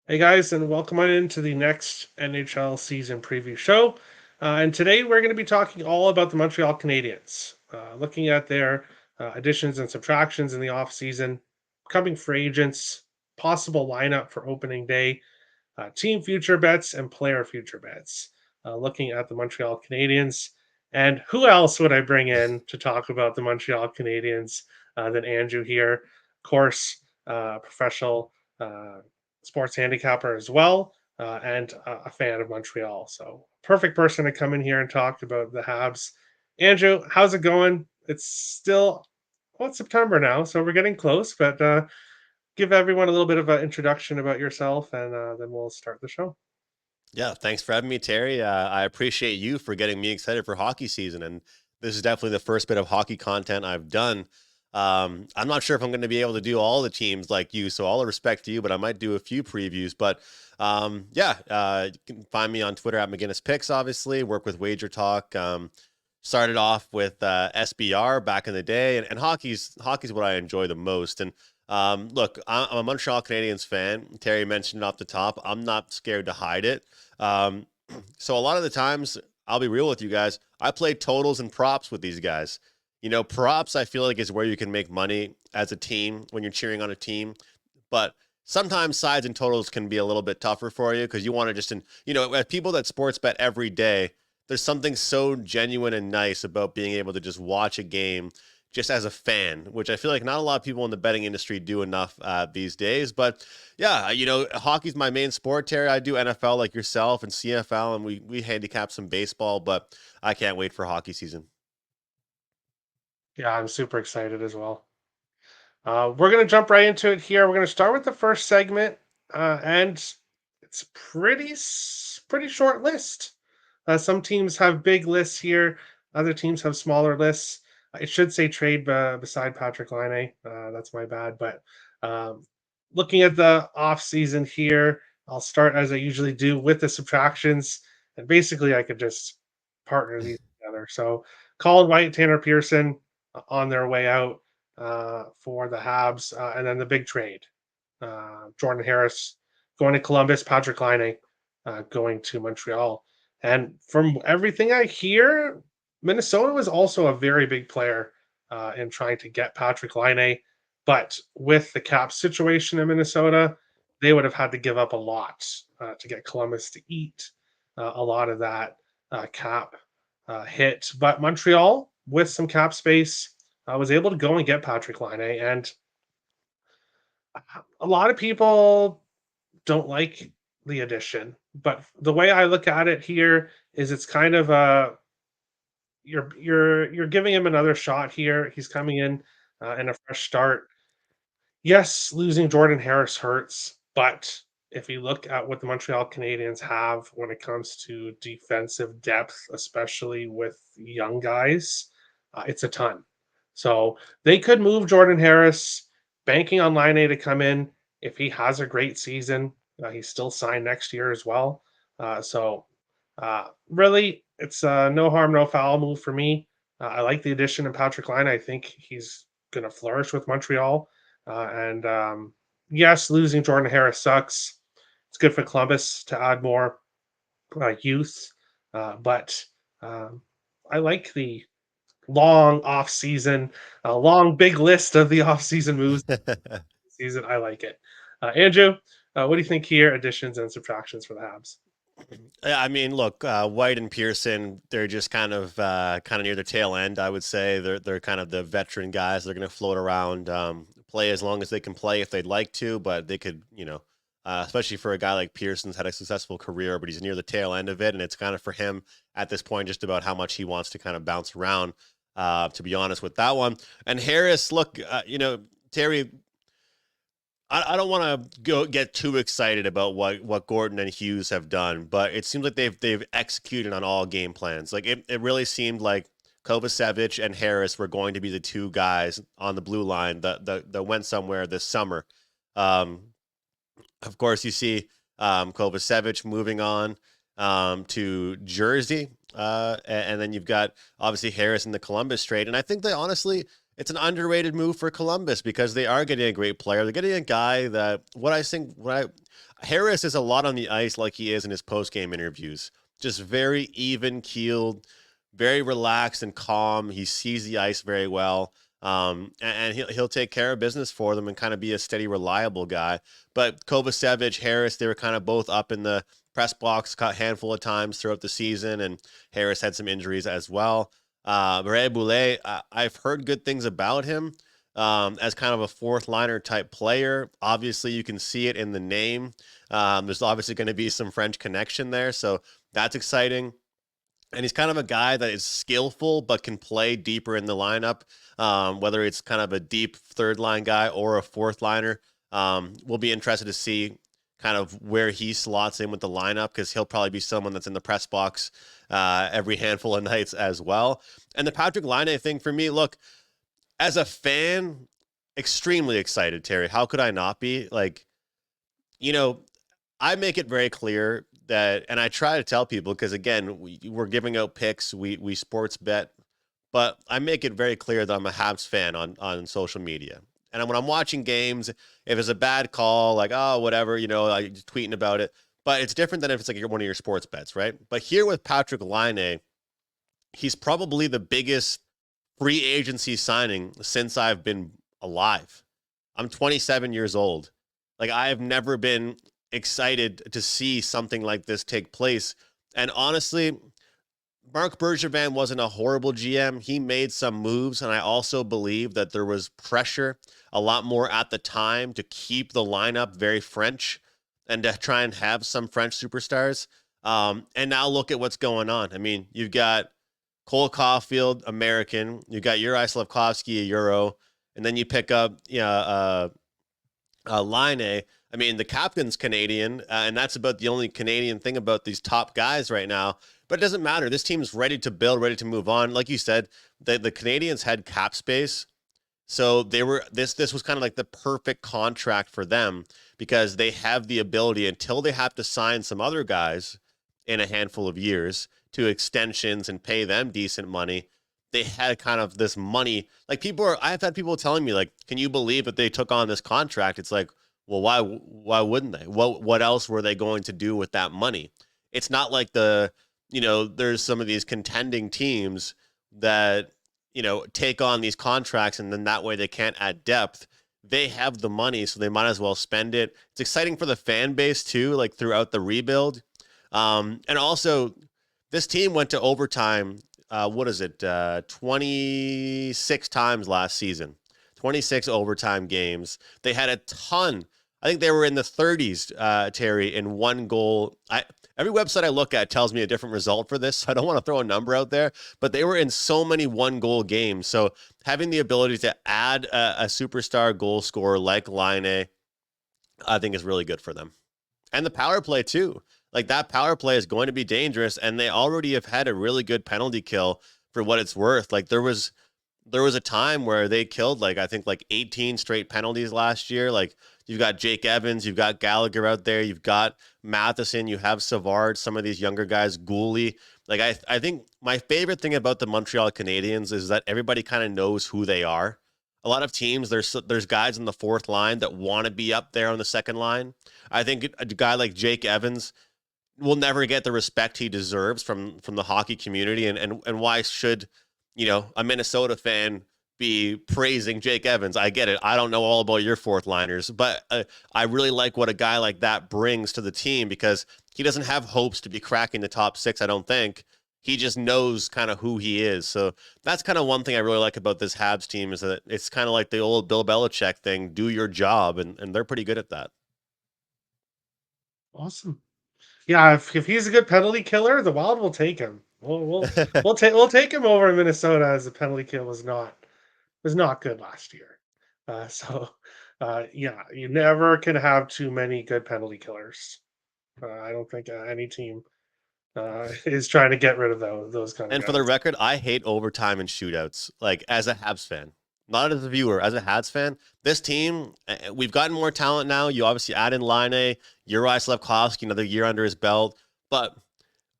Hey guys, and welcome on into the next NHL season preview show. And today we're going to be talking all about the Montreal Canadiens, looking at their additions and subtractions in the offseason, becoming free agents, possible lineup for opening day, team future bets, and player future bets. Looking at the Montreal Canadiens. And who else would I bring in to talk about the Montreal Canadiens than Andrew here? Of course, professional. Sports handicapper as well, and a fan of Montreal. So perfect person to come in here and talk about the Habs. Andrew, how's it going? It's still it's September now, so we're getting close. But give everyone a little bit of an introduction about yourself, and then we'll start the show. Yeah, thanks for having me, Terry. I appreciate you for getting me excited for hockey season, and this is definitely the first bit of hockey content I've done. I'm not sure if I'm going to be able to do all the teams like you, so all the respect to you, but I might do a few previews. But you can find me on Twitter at McGinnis Picks. Obviously, work with Wager Talk. Started off with SBR back in the day, and hockey's what I enjoy the most. And look, I'm a Montreal Canadiens fan. Terry mentioned it off the top. I'm not scared to hide it. Um, so a lot of the times, I'll be real with you guys. I play totals and props with these guys. Props I feel like is where you can make money as a team when you're cheering on a team, but sometimes sides and totals can be a little bit tougher for you because you want to as people that sports bet every day, there's something so genuine and nice about being able to just watch a game just as a fan, which I feel like not a lot of people in the betting industry do enough these days. But yeah, hockey's my main sport, Terry. I do NFL like yourself and CFL, and we handicap some baseball, but I can't wait for hockey season. Yeah, I'm super excited as well. We're gonna jump right into it here. We're gonna start with the first segment, and it's pretty short list. Some teams have big lists here. Other teams have smaller lists. It should say trade beside Patrick Laine. That's my bad. But um, looking at the off season here, I'll start as I usually do with the subtractions, and basically I could just partner these together. So Colin White, Tanner Pearson on their way out for the Habs, and then the big trade: Jordan Harris going to Columbus, Patrick Laine going to Montreal. And from everything I hear, Minnesota was also a very big player in trying to get Patrick Laine. But with the cap situation in Minnesota, they would have had to give up a lot to get Columbus to eat a lot of that cap hit. But Montreal, with some cap space, was able to go and get Patrick Laine. And a lot of people don't like the addition, but the way I look at it here is it's kind of a you're giving him another shot here. He's coming in a fresh start. Yes, losing Jordan Harris hurts, but if you look at what the Montreal Canadiens have when it comes to defensive depth, especially with young guys, it's a ton. So they could move Jordan Harris, banking on Line A to come in. If he has a great season, he's still signed next year as well. Really, it's a no harm, no foul move for me. I like the addition of Patrick Line. I think he's going to flourish with Montreal. And yes, losing Jordan Harris sucks. It's good for Columbus to add more youth, but um, I like the long off season, a long big list of the off season moves. Season, I like it. Andrew, what do you think here? Additions and subtractions for the Habs. Yeah, I mean, look, White and Pearson, they're just kind of near the tail end. I would say they're kind of the veteran guys. They're going to float around, play as long as they can play if they'd like to, but they could, especially for a guy like Pearson's had a successful career, but he's near the tail end of it, and it's kind of for him at this point just about how much he wants to kind of bounce around. To be honest with that one, and Harris, look, Terry, I don't want to go get too excited about what Gordon and Hughes have done, but it seems like they've executed on all game plans. Like it really seemed like Kovacevic and Harris were going to be the two guys on the blue line that went somewhere this summer. Um, of course, you see Kovacevic moving on to Jersey, and then you've got obviously Harris in the Columbus trade, and I think they honestly it's an underrated move for Columbus because they are getting a great player. They're getting a guy that Harris is a lot on the ice like he is in his post game interviews. Just very even keeled, very relaxed and calm. He sees the ice very well. And he'll take care of business for them and kind of be a steady, reliable guy. But Kovacevic, Harris, they were kind of both up in the press box a handful of times throughout the season, and Harris had some injuries as well. Ray Boulay, I've heard good things about him as kind of a fourth liner type player. Obviously, you can see it in the name. There's obviously going to be some French connection there, so that's exciting. And he's kind of a guy that is skillful but can play deeper in the lineup, whether it's kind of a deep third line guy or a fourth liner. We'll be interested to see kind of where he slots in with the lineup because he'll probably be someone that's in the press box every handful of nights as well. And the Patrick Laine thing for me, look, as a fan, extremely excited, Terry. How could I not be? Like, you know, I make it very clear that, and I try to tell people because again, we're giving out picks, we sports bet, but I make it very clear that I'm a Habs fan on social media. And when I'm watching games, if it's a bad call, like, oh, whatever, I'm just tweeting about it. But it's different than if it's like one of your sports bets, right? But here with Patrick Laine, he's probably the biggest free agency signing since I've been alive. I'm 27 years old. Like, I have never been excited to see something like this take place. And honestly, Marc Bergevin wasn't a horrible GM. He made some moves, and I also believe that there was pressure a lot more at the time to keep the lineup very French and to try and have some French superstars. And now look at what's going on. I mean, you've got Cole Caulfield, American. You got Juraj Slafkovsky, a Euro, and then you pick up Laine. I mean, the captain's Canadian, and that's about the only Canadian thing about these top guys right now. But it doesn't matter. This team's ready to build, ready to move on. Like you said, the Canadians had cap space, so they were this was kind of like the perfect contract for them because they have the ability until they have to sign some other guys in a handful of years to extensions and pay them decent money. They had kind of this money. Like I've had people telling me like, can you believe that they took on this contract? It's like, well, why wouldn't they? What else were they going to do with that money? It's not like there's some of these contending teams that, take on these contracts and then that way they can't add depth. They have the money, so they might as well spend it. It's exciting for the fan base too, like throughout the rebuild. And also this team went to overtime. 26 times last season, 26 overtime games. They had a ton. I think they were in the 30s, Terry, in one goal. Every website I look at tells me a different result for this. So I don't want to throw a number out there, but they were in so many one-goal games. So having the ability to add a superstar goal scorer like Laine, I think is really good for them. And the power play too. Like that power play is going to be dangerous, and they already have had a really good penalty kill for what it's worth. Like there was a time where they killed I think 18 straight penalties last year. Like you've got Jake Evans, you've got Gallagher out there, you've got Matheson, you have Savard, some of these younger guys, Gooley. Like I think my favorite thing about the Montreal Canadiens is that everybody kind of knows who they are. A lot of teams, there's guys in the fourth line that want to be up there on the second line. I think a guy like Jake Evans will never get the respect he deserves from the hockey community. And why should, a Minnesota fan be praising Jake Evans? I get it. I don't know all about your fourth liners, but I really like what a guy like that brings to the team because he doesn't have hopes to be cracking the top six, I don't think. He just knows kind of who he is. So that's kind of one thing I really like about this Habs team is that it's kind of like the old Bill Belichick thing, do your job, and they're pretty good at that. Awesome. Yeah, if he's a good penalty killer, the Wild will take him. We'll take him over in Minnesota as the penalty kill was not good last year. Yeah, you never can have too many good penalty killers. I don't think any team is trying to get rid of those kind of And for the guys. record, I hate overtime and shootouts. Like as a Habs fan, not as a viewer, as a Habs fan, this team, we've gotten more talent now. You obviously add in Laine, Juraj Slafkovsky, another year under his belt. But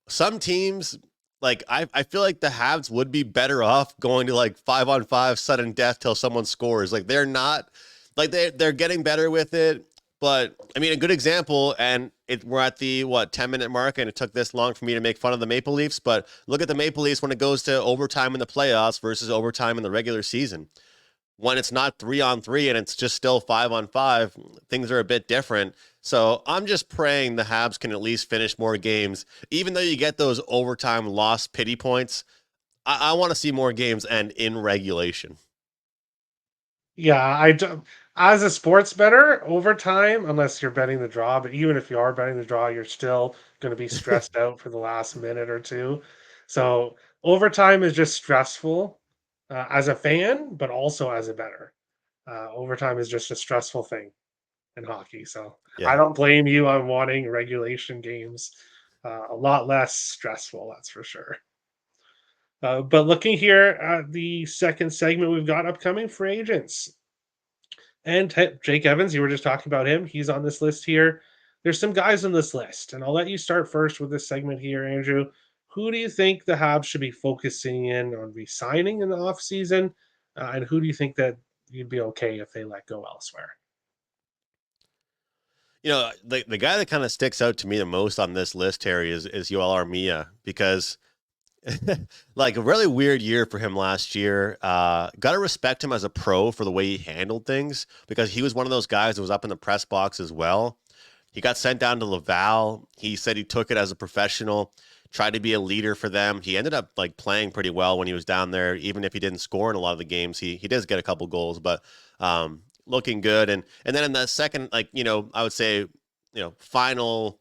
some teams, like I feel like the Habs would be better off going to like 5-on-5 sudden death till someone scores. Like they're not like they're getting better with it. But I mean, a good example, and we're at the 10-minute mark, and it took this long for me to make fun of the Maple Leafs. But look at the Maple Leafs when it goes to overtime in the playoffs versus overtime in the regular season. When it's not 3-on-3 and it's just still 5-on-5, things are a bit different. So I'm just praying the Habs can at least finish more games, even though you get those overtime lost pity points. I want to see more games end in regulation. Yeah, I do, as a sports bettor, overtime, unless you're betting the draw, but even if you are betting the draw, you're still going to be stressed out for the last minute or two. So overtime is just stressful as a fan, but also as a bettor. Overtime is just a stressful thing in hockey. So I Yeah. don't blame you on wanting regulation games a lot less stressful, that's for sure. But looking here at the second segment, we've got upcoming free agents. And Jake Evans, you were just talking about him. He's on this list here. There's some guys on this list, and I'll let you start first with this segment here, Andrew. Who do you think the Habs should be focusing in on re-signing in the offseason? And who do you think that you'd be okay if they let go elsewhere? The guy that kind of sticks out to me the most on this list, Terry, is Yoel Armia, because like a really weird year for him last year. Got to respect him as a pro for the way he handled things, because he was one of those guys that was up in the press box as well. He got sent down to Laval. He said he took it as a professional, tried to be a leader for them. He ended up like playing pretty well when he was down there, even if he didn't score in a lot of the games. He does get a couple goals, but looking good. And then in the second, like, I would say, final,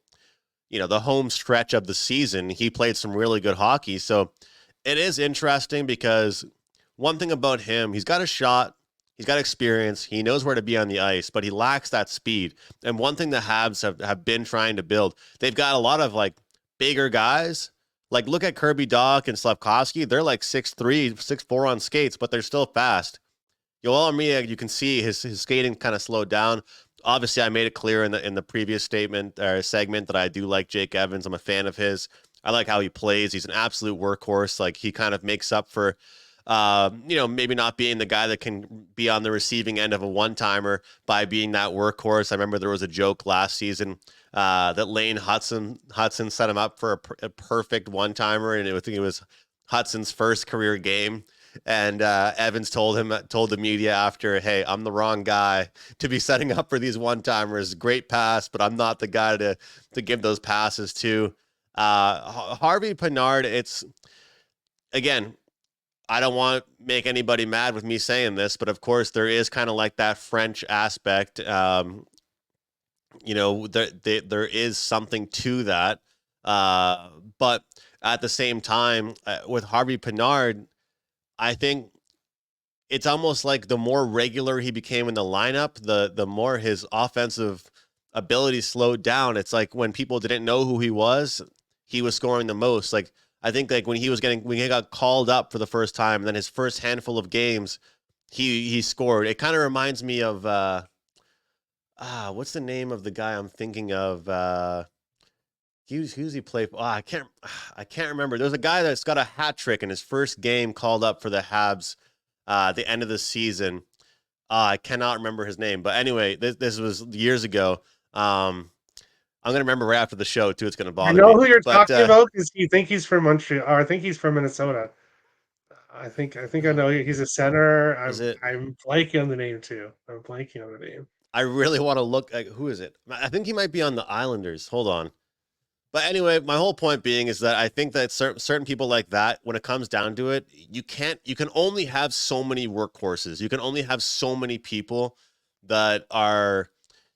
the home stretch of the season, he played some really good hockey. So it is interesting because one thing about him, he's got a shot, he's got experience, he knows where to be on the ice, but he lacks that speed. And one thing the Habs have been trying to build, they've got a lot of like bigger guys. Like look at Kirby Dach and Slavkovsky. They're like 6'3", 6'4" on skates, but they're still fast. Yoel Armia, you can see his skating kind of slowed down. Obviously, I made it clear in the previous statement or segment that I do like Jake Evans. I'm a fan of his. I like how he plays. He's an absolute workhorse. Like he kind of makes up for, maybe not being the guy that can be on the receiving end of a one timer by being that workhorse. I remember there was a joke last season that Lane Hudson set him up for a perfect one timer, and I think it was Hudson's first career game. And Evans told the media after, "Hey, I'm the wrong guy to be setting up for these one timers. Great pass, but I'm not the guy to give those passes to." Harvey Pinard. It's again, I don't want to make anybody mad with me saying this, but of course there is kind of like that French aspect. There is something to that, but at the same time, with Harvey Pinard, I think it's almost like the more regular he became in the lineup, the more his offensive ability slowed down. It's like when people didn't know who he was scoring the most. Like I think like when he got called up for the first time, and then his first handful of games, he scored. It kind of reminds me of what's the name of the guy I'm thinking of? Who's he play for? I can't remember. There's a guy that's got a hat trick in his first game called up for the Habs at the end of the season. I cannot remember his name, but anyway, this was years ago. I'm gonna remember right after the show too. It's gonna I bother know me, who you're but talking about because you think he's from Montreal, or I think he's from Minnesota. I think I know he's a center. is I'm it? I'm blanking on the name too. I'm blanking on the name. I really want to look. Like, who is it? I think he might be on the Islanders. Hold on. But anyway, my whole point being is that I think that certain people like that, when it comes down to it, you can only have so many workhorses. You can only have so many people that are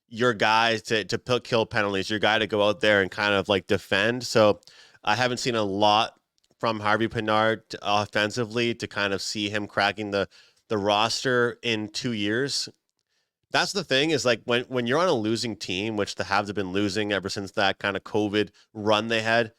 your guys to put kill penalties, your guy to go out there and kind of like defend. So I haven't seen a lot from Harvey Pinard offensively to kind of see him cracking the roster in 2 years. That's the thing is like when you're on a losing team, which the Habs have been losing ever since that kind of COVID run they had,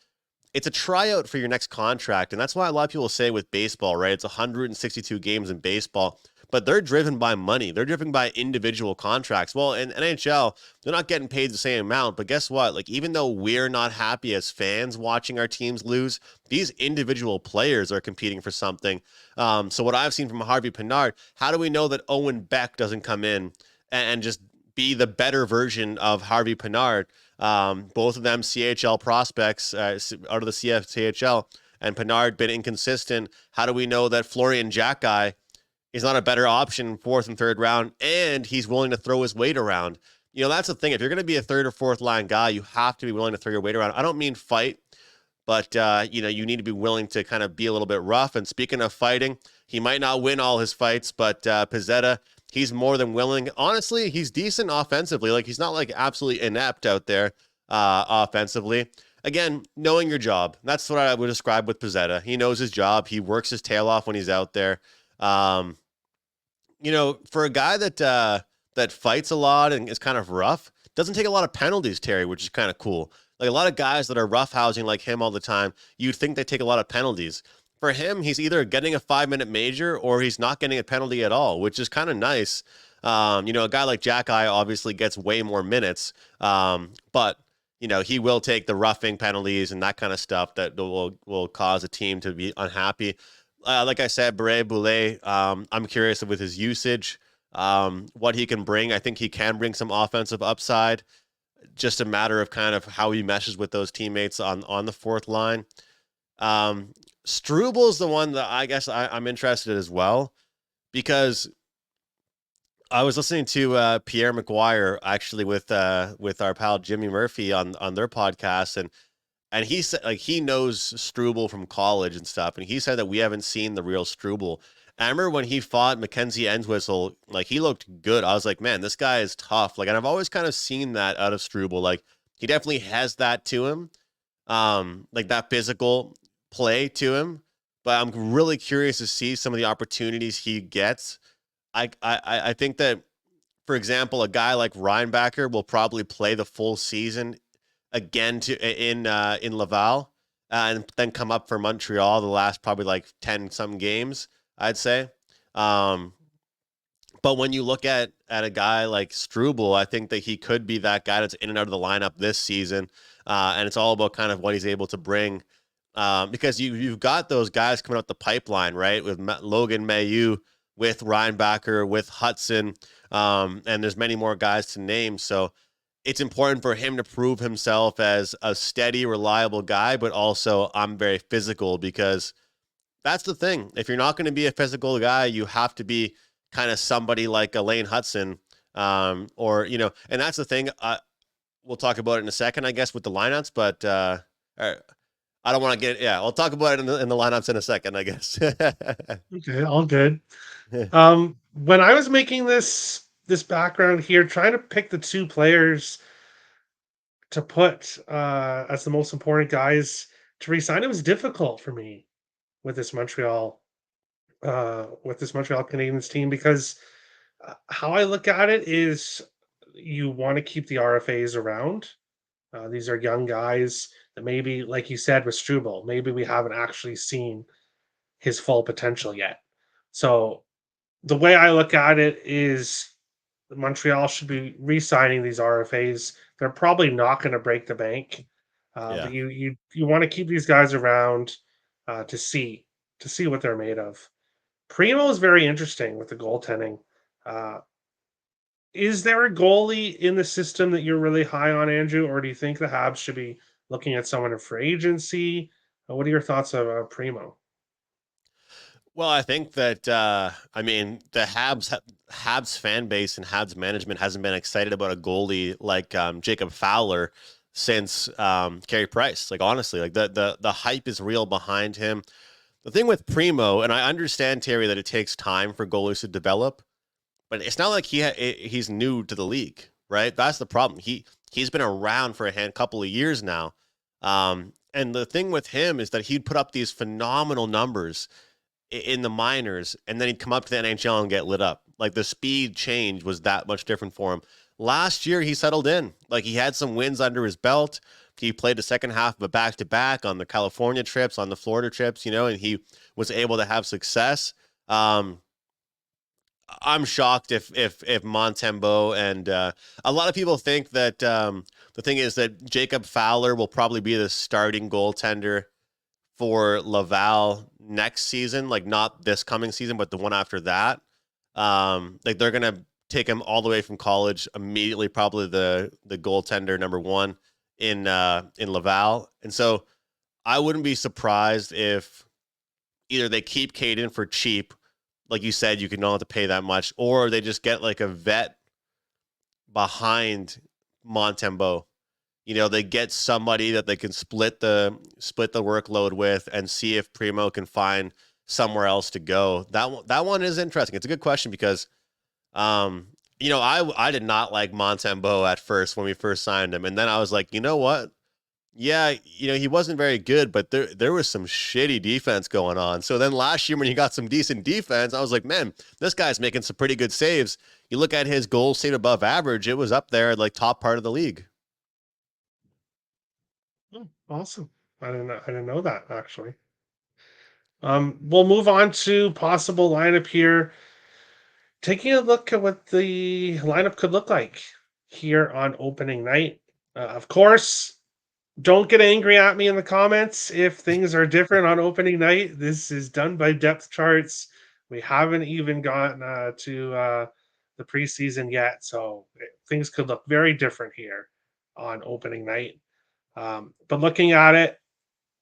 it's a tryout for your next contract. And that's why a lot of people say with baseball, right? It's 162 games in baseball. but they're driven by money. They're driven by individual contracts. Well, in NHL, they're not getting paid the same amount, but guess what? Like, even though we're not happy as fans watching our teams lose, these individual players are competing for something. So what I've seen from Harvey Pinard, how do we know that Owen Beck doesn't come in and just be the better version of Harvey Pinard? Both of them CHL prospects out of the CFCHL, and Pinard been inconsistent. How do we know that Florian Jacki is not a better option fourth and third round, and he's willing to throw his weight around? You know, that's the thing. If you're going to be a third or fourth line guy, you have to be willing to throw your weight around. I don't mean fight, but you know, you need to be willing to kind of be a little bit rough. And speaking of fighting, he might not win all his fights, but Pizzetta, he's more than willing. Honestly, he's decent offensively. Like, he's not like absolutely inept out there offensively. Again, knowing your job. That's what I would describe with Pizzetta. He knows his job. He works his tail off when he's out there. You know, for a guy that fights a lot and is kind of rough, doesn't take a lot of penalties, Terry, which is kind of cool. Like, a lot of guys that are roughhousing like him all the time, you'd think they take a lot of penalties. For him, he's either getting a 5-minute major or he's not getting a penalty at all, which is kind of nice. You know, a guy like Jacki obviously gets way more minutes, but you know, he will take the roughing penalties and that kind of stuff that will cause a team to be unhappy. Like I said, Beret Boulay, I'm curious with his usage, what he can bring. I think he can bring some offensive upside. Just a matter of kind of how he meshes with those teammates on the fourth line. Struble is the one that I guess I'm interested in as well, because I was listening to Pierre McGuire actually with our pal Jimmy Murphy on their podcast, and he said, like, he knows Struble from college and stuff, and he said that we haven't seen the real Struble. I remember when he fought Mackenzie Entwistle, like, he looked good. I was like, man, this guy is tough. Like, and I've always kind of seen that out of Struble. Like, he definitely has that to him, like that physical play to him. But I'm really curious to see some of the opportunities he gets. I think that, for example, a guy like Reinbacher will probably play the full season again in Laval, and then come up for Montreal the last probably like 10 some games, I'd say. Um, but when you look at a guy like Struble, I think that he could be that guy that's in and out of the lineup this season, and it's all about kind of what he's able to bring. Because you've got those guys coming out the pipeline, right? With Logan Mailloux, with Reinbacher, with Hudson, and there's many more guys to name. So it's important for him to prove himself as a steady, reliable guy, but also I'm very physical, because that's the thing. If you're not going to be a physical guy, you have to be kind of somebody like Elaine Hudson, or, you know, and that's the thing. We'll talk about it in a second, I guess, with the lineups, but all right. I don't want to get, yeah, I'll talk about it in the lineups in a second, I guess. Okay, all good. When I was making this background here, trying to pick the two players to put as the most important guys to resign, it was difficult for me with this Montreal Canadiens team, because how I look at it is you want to keep the RFAs around. These are young guys that maybe, like you said, with Struble, maybe we haven't actually seen his full potential yet. So the way I look at it is Montreal should be re-signing these RFAs. They're probably not going to break the bank, but Yeah. you want to keep these guys around to see what they're made of. Primo is very interesting with the goaltending. Uh, is there a goalie in the system that you're really high on, Andrew, or do you think the Habs should be looking at someone in free agency? What are your thoughts of Primo? Well, I think that, I mean, the Habs fan base and Habs management hasn't been excited about a goalie like Jacob Fowler since Carey Price. Like, honestly, like the hype is real behind him. The thing with Primo, and I understand, Terry, that it takes time for goalies to develop, but it's not like he's new to the league, right? That's the problem. He's been around for a couple of years now. And the thing with him is that he'd put up these phenomenal numbers in the minors, and then he'd come up to the NHL and get lit up. Like, the speed change was that much different for him. Last year, he settled in. Like, he had some wins under his belt. He played the second half of a back-to-back on the California trips, on the Florida trips, you know, and he was able to have success. I'm shocked if Montembeault and a lot of people think that the thing is that Jacob Fowler will probably be the starting goaltender for Laval next season, like not this coming season, but the one after that. Like they're gonna take him all the way from college immediately, probably the goaltender number one in Laval, and so I wouldn't be surprised if either they keep Caden for cheap, like you said, you can not have to pay that much, or they just get like a vet behind Montembeault. They get somebody that they can split the workload with and see if Primo can find somewhere else to go. That one is interesting. It's a good question because I did not like Montembeault at first when we first signed him, and then I was like, you know what? Yeah, he wasn't very good, but there was some shitty defense going on. So then last year when he got some decent defense, I was like, man, this guy's making some pretty good saves. You look at his goals saved above average, it was up there like top part of the league. Oh, awesome. I didn't know that actually. We'll move on to possible lineup here. Taking a look at what the lineup could look like here on opening night. Of course, don't get angry at me in the comments if things are different on opening night. This is done by depth charts. We haven't even gotten to the preseason yet, so things could look very different here on opening night. But looking at it,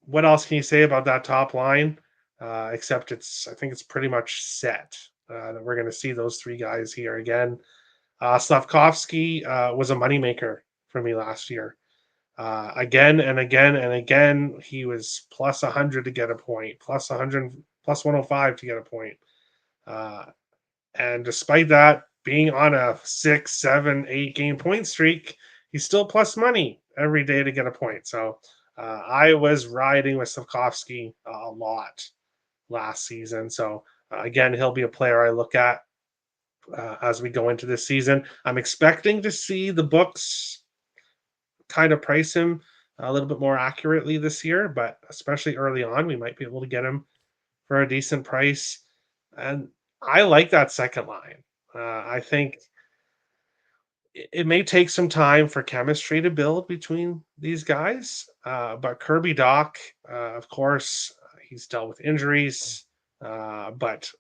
what else can you say about that top line? Except I think it's pretty much set that we're going to see those three guys here again. Slavkovsky was a moneymaker for me last year. Again and again and again, he was plus 100 to get a point, plus 100, plus 105 to get a point. Uh, and despite that, being on a 6, 7, 8 game point streak, he's still plus money every day to get a point. So I was riding with Slavkovsky a lot last season. So again, he'll be a player I look at as we go into this season. I'm expecting to see the books kind of price him a little bit more accurately this year, but especially early on, we might be able to get him for a decent price. And I like that second line. I think it may take some time for chemistry to build between these guys, but Kirby Doc, of course, he's dealt with injuries, but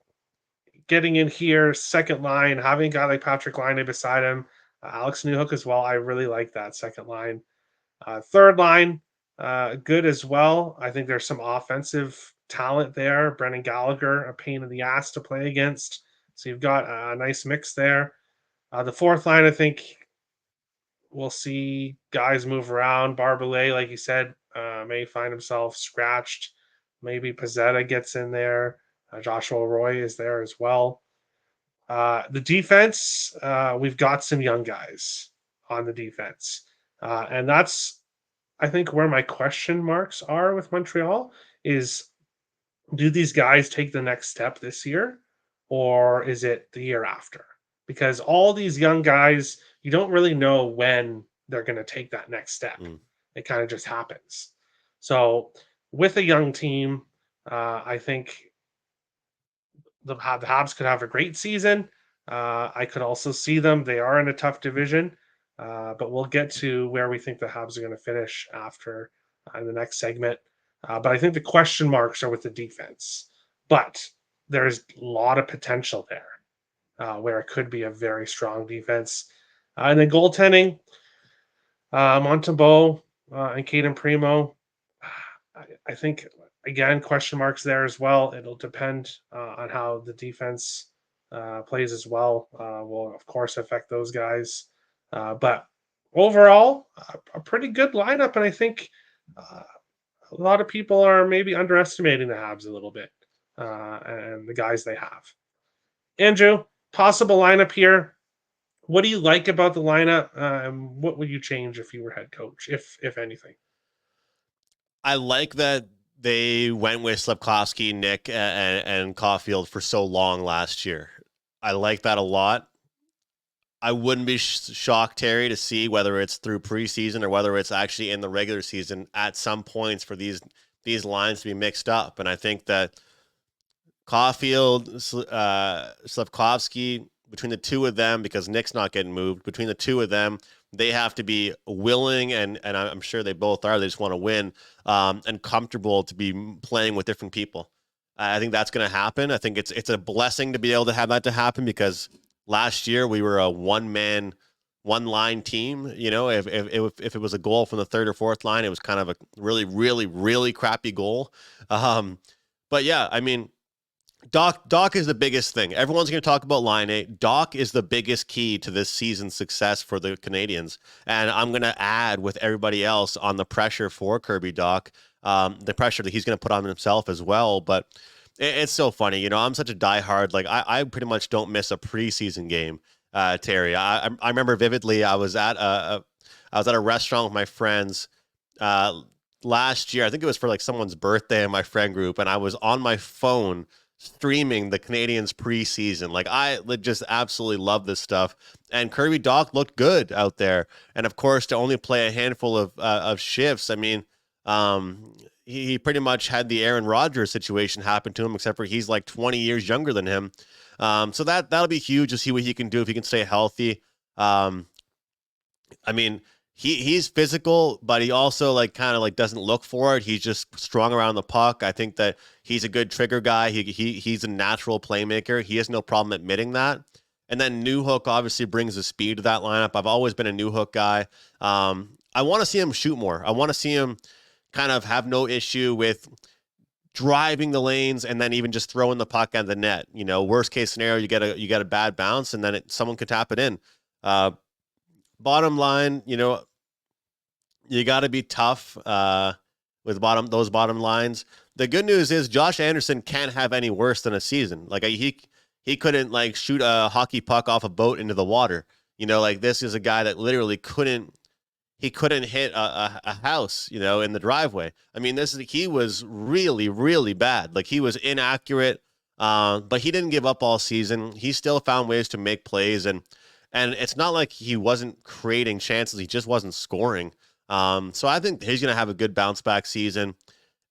getting in here, second line, having a guy like Patrick Laine beside him, Alex Newhook as well. I really like that second line. Third line, good as well. I think there's some offensive talent there. Brendan Gallagher, a pain in the ass to play against. So you've got a nice mix there. The fourth line, I think we'll see guys move around. Barbelet, like you said, may find himself scratched. Maybe Pizzetta gets in there. Joshua Roy is there as well. The defense, we've got some young guys on the defense. And that's, I think, where my question marks are with Montreal is, do these guys take the next step this year or is it the year after? Because all these young guys, you don't really know when they're going to take that next step. Mm. It kind of just happens. So, with a young team, I think the Habs could have a great season. I could also see them. They are in a tough division, but we'll get to where we think the Habs are going to finish after in the next segment. But I think the question marks are with the defense. But there's a lot of potential there where it could be a very strong defense. And then goaltending, Montembeault and Caden Primo. I think again question marks there as well. It'll depend on how the defense plays as well. Will of course affect those guys, but overall a pretty good lineup, and I think a lot of people are maybe underestimating the Habs a little bit and the guys they have. Andrew, possible lineup here. What do you like about the lineup? What would you change if you were head coach, if anything? I like that they went with Slepkowski, Nick, and Caulfield for so long last year. I like that a lot. I wouldn't be shocked, Terry, to see whether it's through preseason or whether it's actually in the regular season at some points for these lines to be mixed up. And I think that Caulfield, Slavkovsky, between the two of them, because Nick's not getting moved, between the two of them, they have to be willing, and I'm sure they both are. They just want to win, and comfortable to be playing with different people. I think that's going to happen. I think it's a blessing to be able to have that to happen, because last year we were a one line team. You know, if it was a goal from the third or fourth line, it was kind of a really, really, really crappy goal. But yeah, I mean, Doc is the biggest thing. Everyone's going to talk about line eight. Doc is the biggest key to this season's success for the Canadians. And I'm going to add with everybody else on the pressure for Kirby Doc, the pressure that he's going to put on himself as well. But it's so funny. You know, I'm such a diehard. Like, I pretty much don't miss a preseason game, Terry. I remember vividly, I was at a restaurant with my friends last year. I think it was for like someone's birthday in my friend group. And I was on my phone streaming the Canadians preseason. Like, I just absolutely love this stuff. And Kirby Doc looked good out there. And of course, to only play a handful of shifts, I mean, he pretty much had the Aaron Rodgers situation happen to him, except for he's like 20 years younger than him. So that'll be huge to see what he can do if he can stay healthy. I mean, he's physical, but he also like kind of like doesn't look for it. He's just strong around the puck. I think that he's a good trigger guy. He's a natural playmaker. He has no problem admitting that. And then Newhook obviously brings the speed to that lineup. I've always been a Newhook guy. I want to see him shoot more. I want to see him kind of have no issue with driving the lanes and then even just throwing the puck at the net. You know, worst case scenario, you get a bad bounce and then someone could tap it in. Bottom line, you know, you got to be tough with those bottom lines. The good news is Josh Anderson can't have any worse than a season. Like he couldn't like shoot a hockey puck off a boat into the water. You know, like this is a guy that literally couldn't hit a house, you know, in the driveway. I mean, he was really, really bad. Like he was inaccurate, but he didn't give up all season. He still found ways to make plays, and it's not like he wasn't creating chances. He just wasn't scoring. So I think he's going to have a good bounce back season.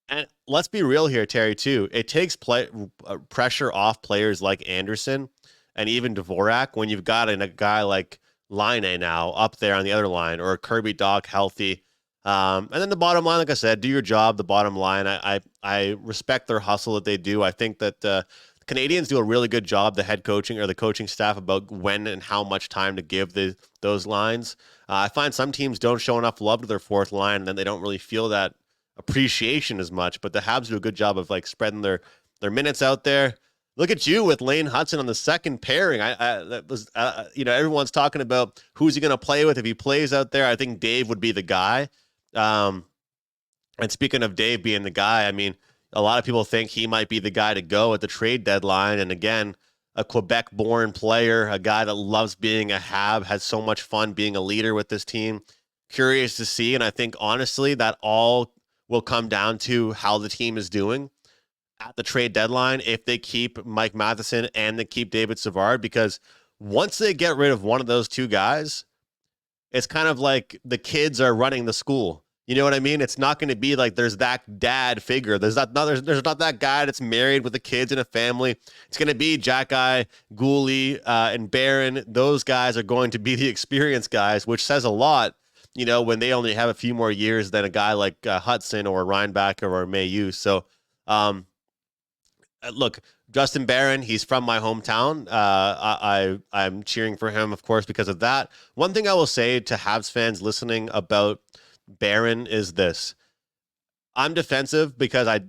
And let's be real here, Terry, too. It takes pressure off players like Anderson and even Dvorak when you've got a guy like Line now up there on the other line, or Kirby Doc healthy. And then the bottom line, like I said, do your job. The bottom line, I respect their hustle that they do. I think that the Canadians do a really good job, the head coaching or the coaching staff, about when and how much time to give those lines. I find some teams don't show enough love to their fourth line, and then they don't really feel that appreciation as much. But the Habs do a good job of like spreading their minutes out there. Look at you with Lane Hudson on the second pairing. That was, you know, everyone's talking about who's he going to play with if he plays out there. I think Dave would be the guy. And speaking of Dave being the guy, I mean, a lot of people think he might be the guy to go at the trade deadline. And again, a Quebec-born player, a guy that loves being a Hab, has so much fun being a leader with this team. Curious to see, and I think honestly that all will come down to how the team is doing at the trade deadline, if they keep Mike Matheson and they keep David Savard, because once they get rid of one of those two guys, it's kind of like the kids are running the school. You know what I mean? It's not going to be like there's that dad figure. There's not that guy that's married with the kids and a family. It's going to be Jack-Eye, Gooley, and Barron. Those guys are going to be the experienced guys, which says a lot, you know, when they only have a few more years than a guy like Hudson or Reinbacher or Mayu. So, look, Justin Barron, he's from my hometown. I'm cheering for him, of course, because of that. One thing I will say to Habs fans listening about Barron is this. I'm defensive because I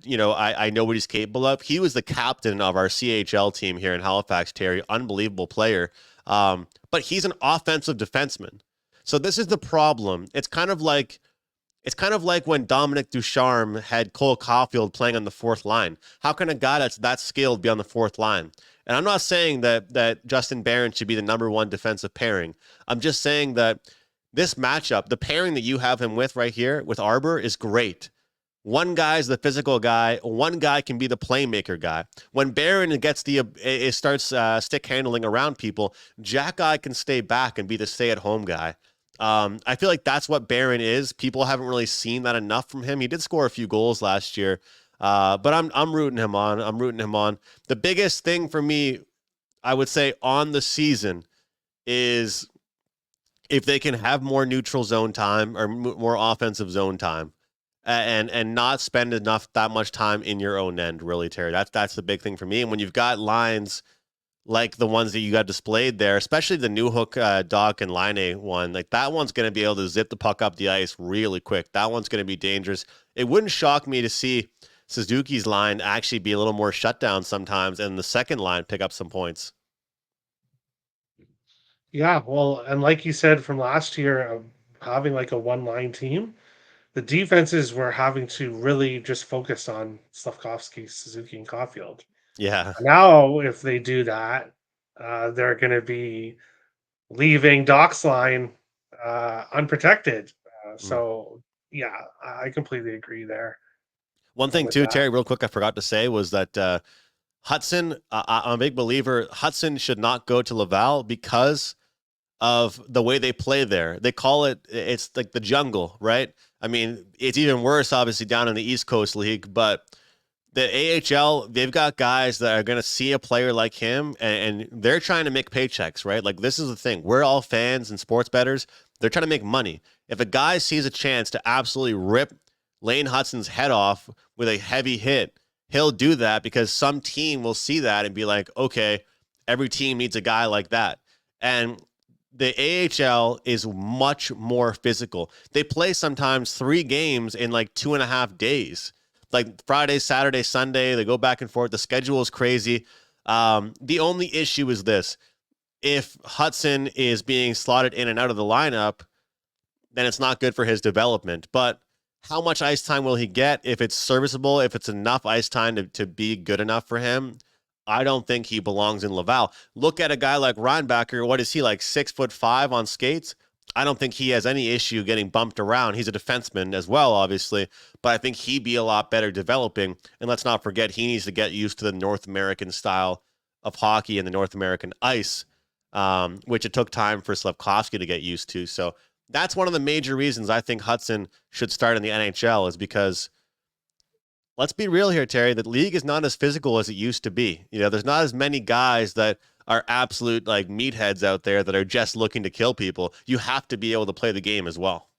know what he's capable of. He was the captain of our CHL team here in Halifax, Terry. Unbelievable player. But he's an offensive defenseman. So this is the problem. It's kind of like when Dominic Ducharme had Cole Caulfield playing on the fourth line. How can a guy that's that skilled be on the fourth line? And I'm not saying that Justin Barron should be the number one defensive pairing. I'm just saying that this matchup, the pairing that you have him with right here with Arbor, is great. One guy's the physical guy. One guy can be the playmaker guy. When Barron gets starts stick handling around people, Jack-Eye can stay back and be the stay-at-home guy. I feel like that's what Barron is. People haven't really seen that enough from him. He did score a few goals last year. But I'm rooting him on. I'm rooting him on. The biggest thing for me, I would say, on the season is if they can have more neutral zone time or more offensive zone time, and not spend enough that much time in your own end. Really, Terry, that's the big thing for me. And when you've got lines like the ones that you got displayed there, especially the new hook Doc and Line one, like that one's going to be able to zip the puck up the ice really quick. That one's going to be dangerous. It wouldn't shock me to see Suzuki's line actually be a little more shut down sometimes, and the second line pick up some points. Yeah, well, and like you said from last year, having like a one line team, the defenses were having to really just focus on Slavkovsky, Suzuki, and Caulfield. Yeah. Now, if they do that, they're going to be leaving Doc's line unprotected. Mm. So, yeah, I completely agree there One thing with too, that. Terry, real quick, I forgot to say was that Hudson. I'm a big believer. Hudson should not go to Laval because of the way they play there. They call it's like the jungle, right? I mean, it's even worse, obviously, down in the East Coast League, but the AHL, they've got guys that are going to see a player like him and they're trying to make paychecks, right? Like, this is the thing. We're all fans and sports bettors. They're trying to make money. If a guy sees a chance to absolutely rip Lane Hudson's head off with a heavy hit, he'll do that because some team will see that and be like, okay, every team needs a guy like that. And the AHL is much more physical. They play sometimes 3 games in like 2.5 days, like Friday, Saturday, Sunday. They go back and forth. The schedule is crazy. The only issue is this: if Hudson is being slotted in and out of the lineup, then it's not good for his development. But how much ice time will he get? If it's serviceable, if it's enough ice time to be good enough for him, I don't think he belongs in Laval. Look at a guy like Reinbacher. What is he, like 6'5" on skates? I don't think he has any issue getting bumped around. He's a defenseman as well, obviously, but I think he'd be a lot better developing. And let's not forget, he needs to get used to the North American style of hockey and the North American ice, which it took time for Slavkovsky to get used to. So that's one of the major reasons I think Hudson should start in the NHL, is because, let's be real here, Terry, the league is not as physical as it used to be. You know, there's not as many guys that are absolute like meatheads out there that are just looking to kill people. You have to be able to play the game as well.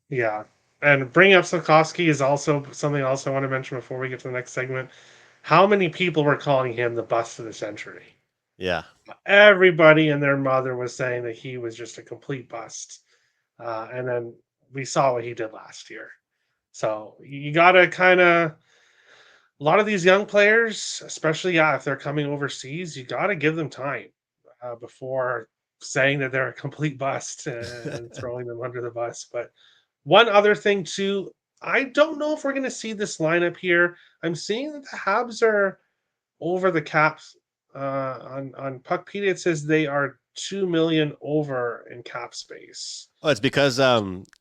Yeah. And bringing up Slavkovsky is also something else I want to mention before we get to the next segment. How many people were calling him the bust of the century? Yeah. Everybody and their mother was saying that he was just a complete bust. And then we saw what he did last year. So you got to kind of, a lot of these young players, especially if they're coming overseas, you got to give them time before saying that they're a complete bust and throwing them under the bus. But one other thing too, I don't know if we're going to see this lineup here. I'm seeing that the Habs are over the caps on Puckpedia. It says they are 2 million over in cap space. Oh, it's because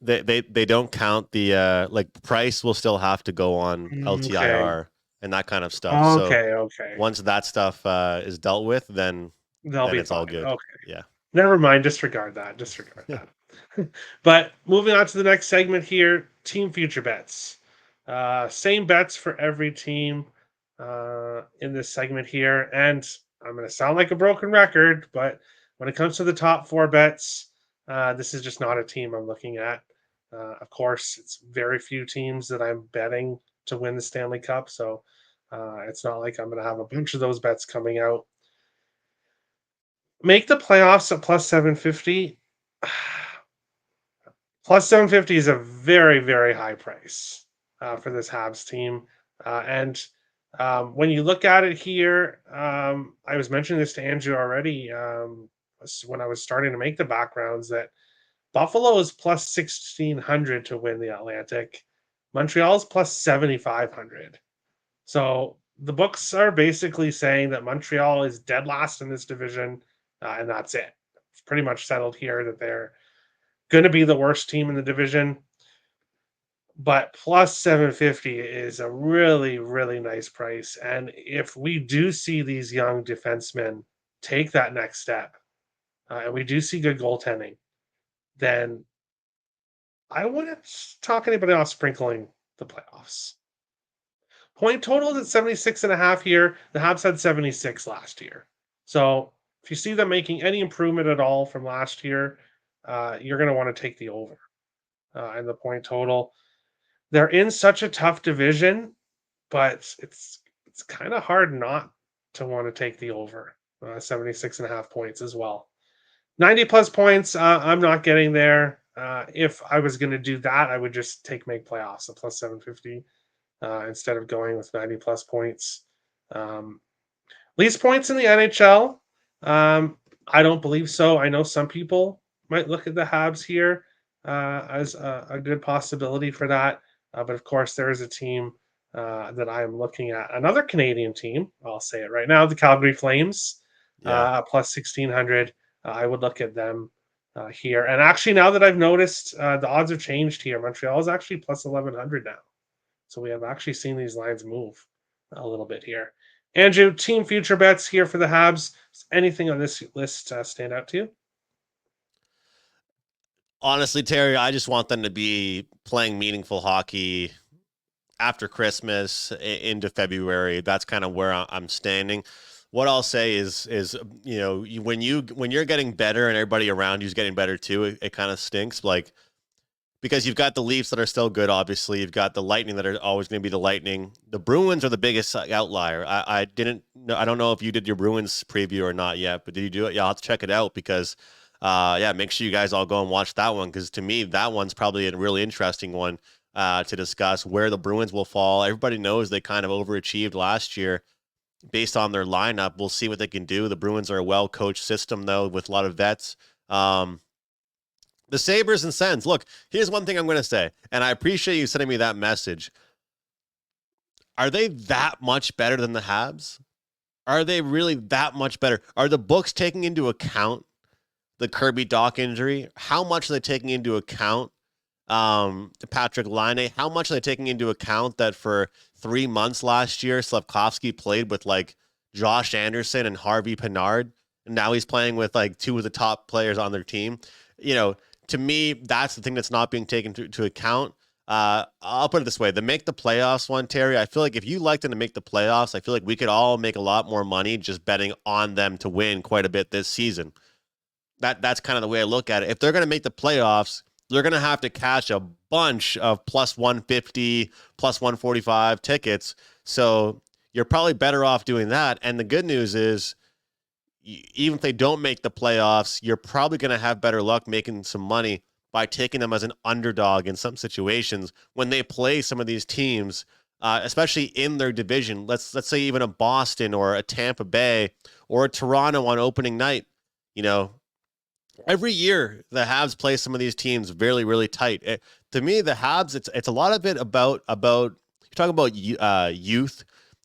they don't count the like price will still have to go on Okay. LTIR and that kind of stuff. So Okay. once that stuff is dealt with, then They'll be it's all fine. good. Okay. Yeah. Never mind. Disregard that. Disregard that. But moving on to the next segment here, team future bets. Same bets for every team in this segment here. And I'm going to sound like a broken record, but when it comes to the top four bets, this is just not a team I'm looking at. Of course, it's very few teams that I'm betting to win the Stanley Cup. So it's not like I'm going to have a bunch of those bets coming out. Make the playoffs at plus 750. Plus 750 is a very, very high price for this Habs team. And when you look at it here, I was mentioning this to Andrew already when I was starting to make the backgrounds that Buffalo is plus 1600 to win the Atlantic. Montreal is plus 7500. So the books are basically saying that Montreal is dead last in this division, and that's it. It's pretty much settled here that they're going to be the worst team in the division. But plus 750 is a really, really nice price. And if we do see these young defensemen take that next step, and we do see good goaltending, then I wouldn't talk anybody off sprinkling the playoffs. Point total is at 76.5 here. The Habs had 76 last year. So if you see them making any improvement at all from last year, you're going to want to take the over and the point total. They're in such a tough division, but it's kind of hard not to want to take the over 76.5 points as well. 90 plus points, I'm not getting there. If I was going to do that, I would just make playoffs a plus 750 instead of going with 90 plus points. Least points in the NHL? I don't believe so. I know some people might look at the Habs here as a good possibility for that. But of course, there is a team that I am looking at. Another Canadian team, I'll say it right now, the Calgary Flames, Yeah. plus 1600. I would look at them here. And actually, now that I've noticed, the odds have changed here. Montreal is actually plus 1100 now. So we have actually seen these lines move a little bit here. Andrew, team future bets here for the Habs. Does anything on this list stand out to you? Honestly, Terry, I just want them to be playing meaningful hockey after Christmas into February. That's kind of where I'm standing. What I'll say is when you're getting better and everybody around you's getting better too, it kind of stinks. Like, because you've got the Leafs that are still good, obviously. You've got the Lightning that are always going to be the Lightning. The Bruins are the biggest outlier. I didn't know. I don't know if you did your Bruins preview or not yet, but did you do it? Yeah, I'll have to check it out because, yeah, make sure you guys all go and watch that one because to me, that one's probably a really interesting one to discuss where the Bruins will fall. Everybody knows they kind of overachieved last year based on their lineup. We'll see what they can do. The Bruins are a well-coached system, though, with a lot of vets. The Sabres and Sens. Look, here's one thing I'm going to say, and I appreciate you sending me that message. Are they that much better than the Habs? Are they really that much better? Are the books taking into account the Kirby Doc injury? How much are they taking into account Patrick Laine? How much are they taking into account that for 3 months last year, Slavkovsky played with like Josh Anderson and Harvey Pinard, and now he's playing with like two of the top players on their team? You know, to me, that's the thing that's not being taken to account. I'll put it this way: the make the playoffs one, Terry. I feel like if you like them to make the playoffs, I feel like we could all make a lot more money just betting on them to win quite a bit this season. That's kind of the way I look at it. If they're going to make the playoffs, they're going to have to cash a bunch of plus 150, plus 145 tickets. So you're probably better off doing that. And the good news is, even if they don't make the playoffs, you're probably going to have better luck making some money by taking them as an underdog in some situations when they play some of these teams, especially in their division. Let's say even a Boston or a Tampa Bay or a Toronto on opening night. You know, every year the Habs play some of these teams really, really tight. To me, the Habs, it's a lot of it about you talk about youth.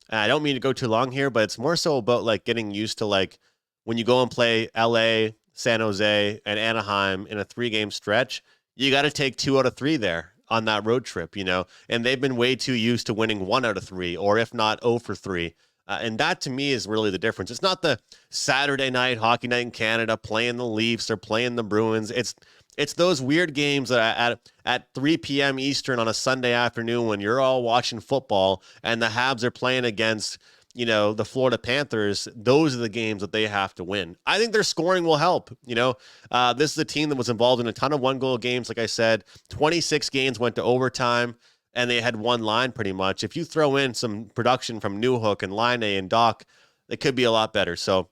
I don't mean to go too long here, but it's more so about like getting used to like when you go and play LA, San Jose, and Anaheim in a 3-game stretch, you got to take 2 out of 3 there on that road trip, and they've been way too used to winning 1 out of 3, or if not 0 for 3. And that to me is really the difference. It's not the Saturday night hockey night in Canada playing the Leafs or playing the Bruins. It's those weird games that at 3 p.m. Eastern on a Sunday afternoon when you're all watching football and the Habs are playing against the Florida Panthers. Those are the games that they have to win. I think their scoring will help. This is a team that was involved in a ton of 1-goal games. Like I said, 26 games went to overtime, and they had one line pretty much. If you throw in some production from Newhook and Laine and Doc, it could be a lot better. So,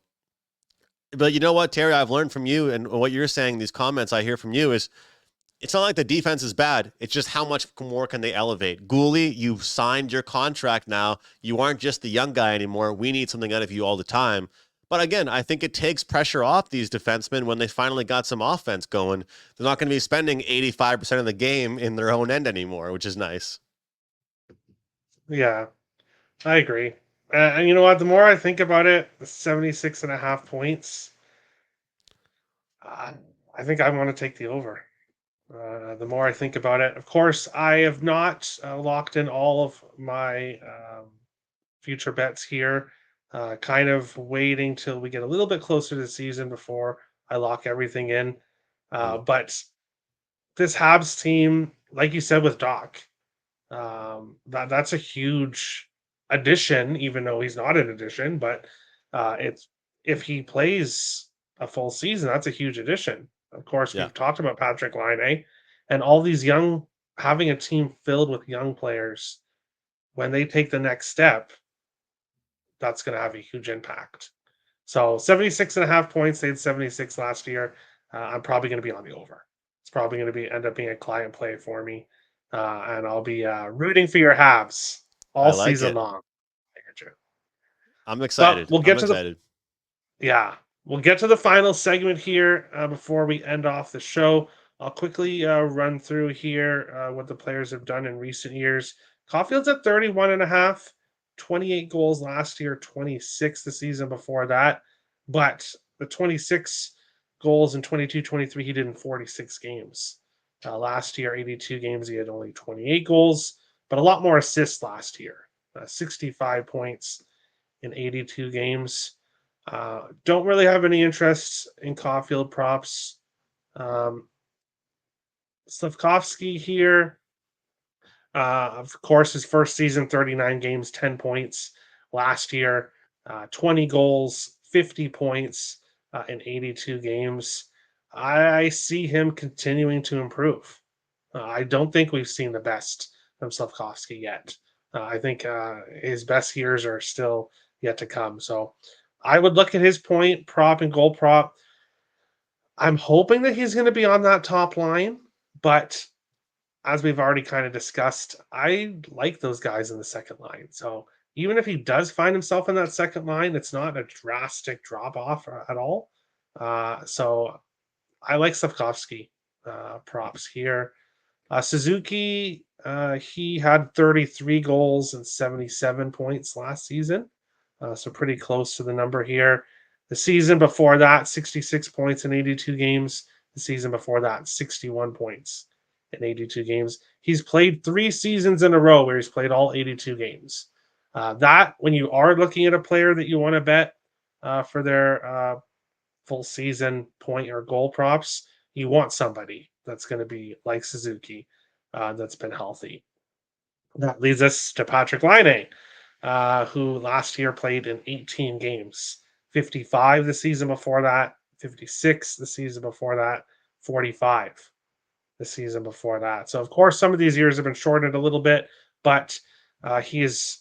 but you know what, Terry, I've learned from you and what you're saying, these comments I hear from you is it's not like the defense is bad. It's just how much more can they elevate? Gooley, you've signed your contract now. You aren't just the young guy anymore. We need something out of you all the time. But again, I think it takes pressure off these defensemen when they finally got some offense going. They're not going to be spending 85% of the game in their own end anymore, which is nice. Yeah, I agree. And you know what? The more I think about it, 76.5 points, I think I want to take the over. The more I think about it, of course, I have not locked in all of my future bets here. Kind of waiting till we get a little bit closer to the season before I lock everything in. But this Habs team, like you said with Doc, that's a huge addition, even though he's not an addition. But it's if he plays a full season, that's a huge addition. Of course, Yeah, we've talked about Patrick Laine and all these young having a team filled with young players when they take the next step, that's going to have a huge impact. So 76 and a half points. They had 76 last year. I'm probably going to be on the over. It's probably going to be end up being a client play for me. And I'll be rooting for your Habs I all like season it. long. I'm But excited. we'll I'm get to the excited. yeah, we'll get to the final segment here before we end off the show. I'll quickly run through here what the players have done in recent years. Caulfield's at 31 and a half, 28 goals last year, 26 the season before that. But the 26 goals in 22-23 he did in 46 games. Last year, 82 games, he had only 28 goals, but a lot more assists last year. 65 points in 82 games. Don't really have any interest in Caulfield props. Um, Slavkovsky here, of course, his first season, 39 games, 10 points. Last year, 20 goals, 50 points in 82 games. I see him continuing to improve. I don't think we've seen the best from Slavkovsky yet. I think his best years are still yet to come. So I would look at his point prop and goal prop. I'm hoping that he's going to be on that top line, but as we've already kind of discussed, I like those guys in the second line. So even if he does find himself in that second line, it's not a drastic drop off at all. So I like Slavkovsky props here. Suzuki, he had 33 goals and 77 points last season. So pretty close to the number here. The season before that, 66 points in 82 games. The season before that, 61 points in 82 games. He's played 3 seasons in a row where he's played all 82 games. That, when you are looking at a player that you want to bet for their full season point or goal props, you want somebody that's going to be like Suzuki that's been healthy. That leads us to Patrick Laine, who last year played in 18 games, 55 the season before that, 56 the season before that, 45 the season before that. So, of course, some of these years have been shortened a little bit, but he has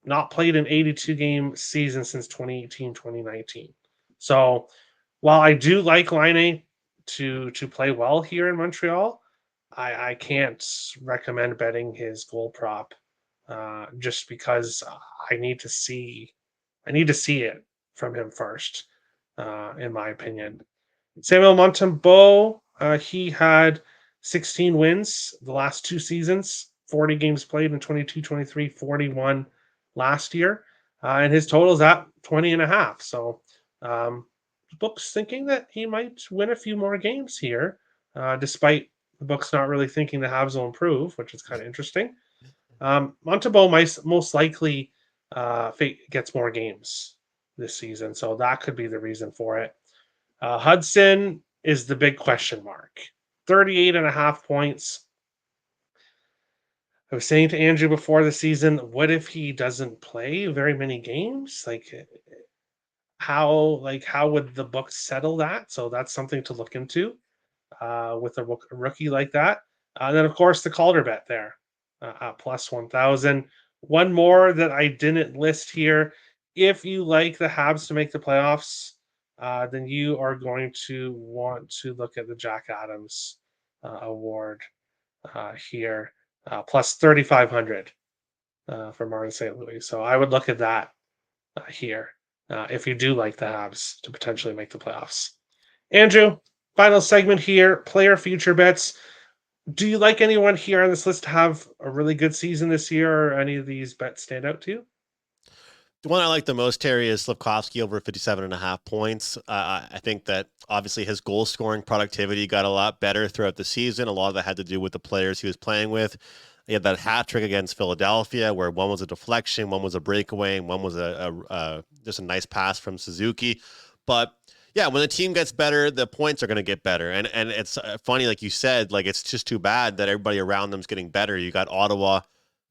not played an 82 game season since 2018, 2019. So, while I do like Line to play well here in Montreal, I can't recommend betting his goal prop just because I need to see I need to see it from him first, in my opinion. Samuel Montembeau, he had 16 wins the last 2 seasons, 40 games played in 22-23, 41 last year. And his total is at 20 and a half. So the book's thinking that he might win a few more games here, despite the book's not really thinking the Habs will improve, which is kind of interesting. Montembeau might most likely gets more games this season. So that could be the reason for it. Hudson is the big question mark. 38 and a half points. I was saying to Andrew before the season, what if he doesn't play very many games? How would the book settle that? So that's something to look into with a rookie like that. And then of course the Calder bet there at plus 1,000. One more that I didn't list here. If you like the Habs to make the playoffs, then you are going to want to look at the Jack Adams award here, plus 3,500 for Martin St. Louis. So I would look at that here if you do like the Habs to potentially make the playoffs. Andrew, final segment here, player future bets. Do you like anyone here on this list to have a really good season this year, or any of these bets stand out to you? The one I like the most, Terry, is Slavkovsky over 57.5 points. I think that obviously his goal scoring productivity got a lot better throughout the season. A lot of that had to do with the players he was playing with. He had that hat trick against Philadelphia, where one was a deflection, one was a breakaway, and one was just a nice pass from Suzuki. But yeah, when the team gets better, the points are going to get better. And it's funny, like you said, like it's just too bad that everybody around them is getting better. You got Ottawa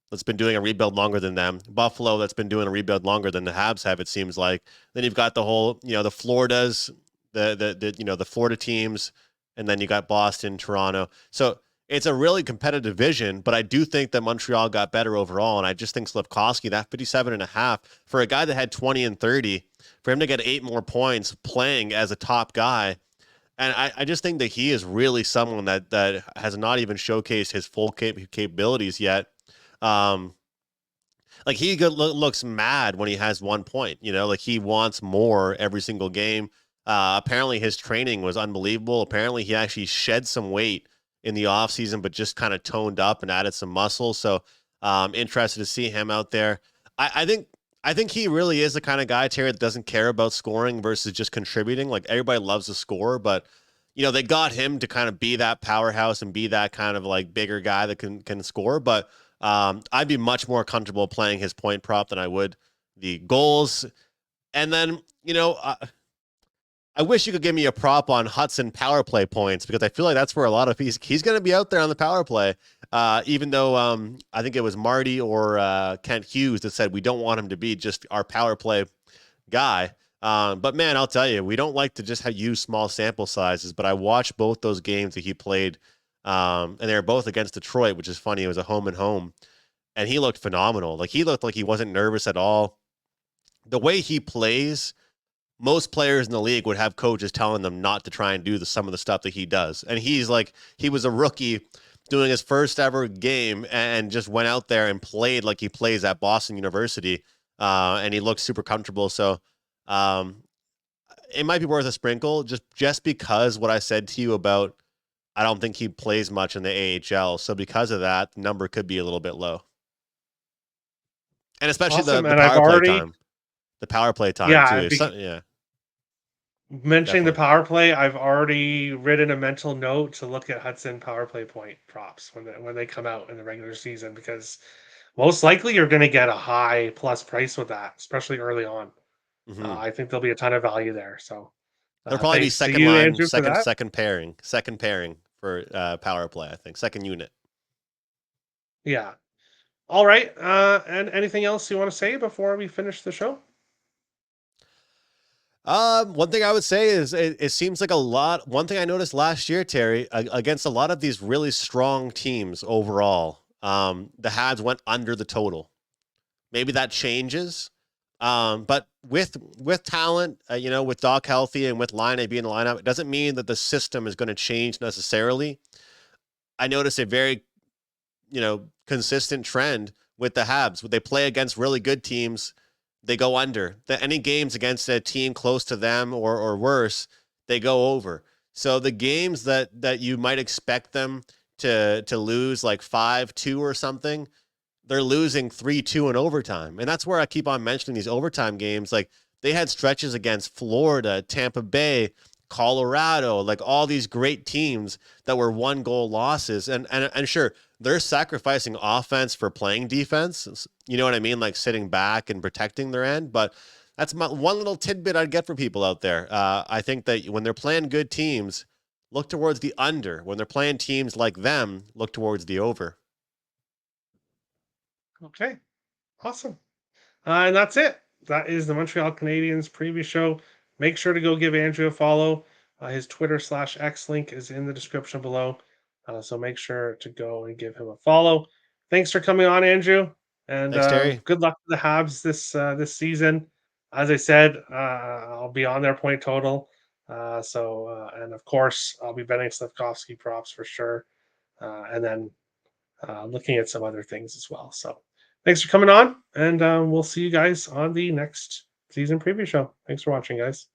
that's been doing a rebuild longer than them. Buffalo, that's been doing a rebuild longer than the Habs have, it seems like. Then you've got the whole, the Floridas, the Florida teams, and then you got Boston, Toronto. So it's a really competitive division, but I do think that Montreal got better overall. And I just think Slafkovsky, that 57.5, for a guy that had 20 and 30, for him to get 8 more points playing as a top guy. And I just think that he is really someone that has not even showcased his full capabilities yet. Um, like he looks mad when he has 1 point, like he wants more every single game. Apparently his training was unbelievable. Apparently he actually shed some weight in the offseason, but just kind of toned up and added some muscle. So interested to see him out there. I think he really is the kind of guy, Terry, that doesn't care about scoring versus just contributing. Like everybody loves to score, but they got him to kind of be that powerhouse and be that kind of like bigger guy that can score. But I'd be much more comfortable playing his point prop than I would the goals. And then, I wish you could give me a prop on Hudson power play points, because I feel like that's where a lot of he's going to be out there on the power play. Even though I think it was Marty or Kent Hughes that said we don't want him to be just our power play guy. But man, I'll tell you, we don't like to just use small sample sizes. But I watched both those games that he played, and they were both against Detroit, which is funny. It was a home and home, and he looked phenomenal. Like he looked like he wasn't nervous at all. The way he plays, most players in the league would have coaches telling them not to try and do some of the stuff that he does. And he was a rookie doing his first ever game and just went out there and played like he plays at Boston University. And he looked super comfortable. So it might be worth a sprinkle just because what I said to you about, I don't think he plays much in the AHL. So because of that, the number could be a little bit low. And especially Awesome. the And I've power play already, time. The power play time yeah, too. Yeah, mentioning the definitely. power play, I've already written a mental note to look at Hudson power play point props when they come out in the regular season, because most likely you're going to get a high plus price with that, especially early on. Mm-hmm. I think there'll be a ton of value there. So There'll probably be thanks to second you, line, Andrew, for that. second pairing for power play. I think second unit. Yeah. All right. And anything else you want to say before we finish the show? One thing I would say is it seems like a lot. One thing I noticed last year, Terry, against a lot of these really strong teams overall, the Habs went under the total. Maybe that changes. But with talent, with Doc healthy and with Line A being in the lineup, it doesn't mean that the system is going to change necessarily. I noticed a very, consistent trend with the Habs. When they play against really good teams, they go under. Any games against a team close to them or worse, they go over. So the games that you might expect them to lose like 5-2 or something, they're losing 3-2 in overtime. And that's where I keep on mentioning these overtime games. Like they had stretches against Florida, Tampa Bay, Colorado, like all these great teams that were 1-goal losses. And sure, they're sacrificing offense for playing defense. You know what I mean? Like sitting back and protecting their end. But that's my one little tidbit I'd get for people out there. I think that when they're playing good teams, look towards the under. When they're playing teams like them, look towards the over. Okay. Awesome. And that's it. That is the Montreal Canadiens preview show. Make sure to go give Andrew a follow. His Twitter/X link is in the description below. So make sure to go and give him a follow. Thanks for coming on, Andrew. And Thanks, Terry. good luck to the Habs this season. As I said, I'll be on their point total. And of course, I'll be betting Slafkovsky props for sure. And then looking at some other things as well. So thanks for coming on, and we'll see you guys on the next season preview show. Thanks for watching, guys.